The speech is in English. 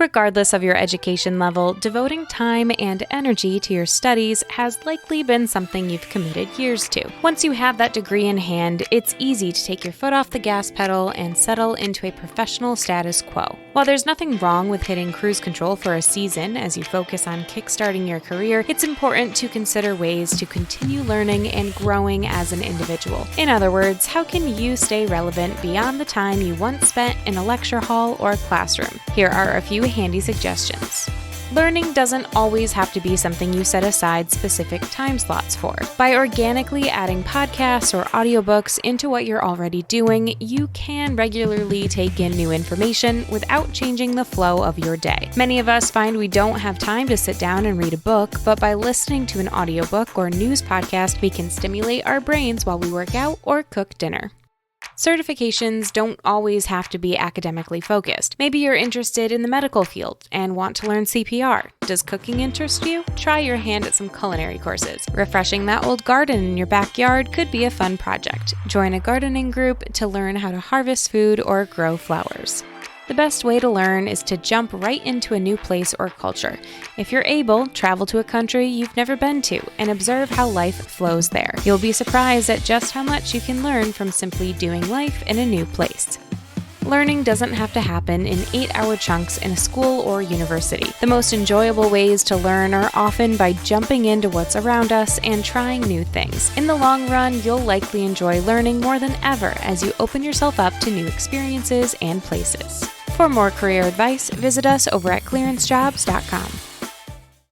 Regardless of your education level, devoting time and energy to your studies has likely been something you've committed years to. Once you have that degree in hand, it's easy to take your foot off the gas pedal and settle into a professional status quo. While there's nothing wrong with hitting cruise control for a season as you focus on kickstarting your career, it's important to consider ways to continue learning and growing as an individual. In other words, how can you stay relevant beyond the time you once spent in a lecture hall or classroom? Here are a few handy suggestions. Learning doesn't always have to be something you set aside specific time slots for. By organically adding podcasts or audiobooks into what you're already doing, you can regularly take in new information without changing the flow of your day. Many of us find we don't have time to sit down and read a book, but by listening to an audiobook or news podcast, we can stimulate our brains while we work out or cook dinner. Certifications don't always have to be academically focused. Maybe you're interested in the medical field and want to learn CPR. Does cooking interest you? Try your hand at some culinary courses. Refreshing that old garden in your backyard could be a fun project. Join a gardening group to learn how to harvest food or grow flowers. The best way to learn is to jump right into a new place or culture. If you're able, travel to a country you've never been to and observe how life flows there. You'll be surprised at just how much you can learn from simply doing life in a new place. Learning doesn't have to happen in 8-hour chunks in a school or university. The most enjoyable ways to learn are often by jumping into what's around us and trying new things. In the long run, you'll likely enjoy learning more than ever as you open yourself up to new experiences and places. For more career advice, visit us over at clearancejobs.com.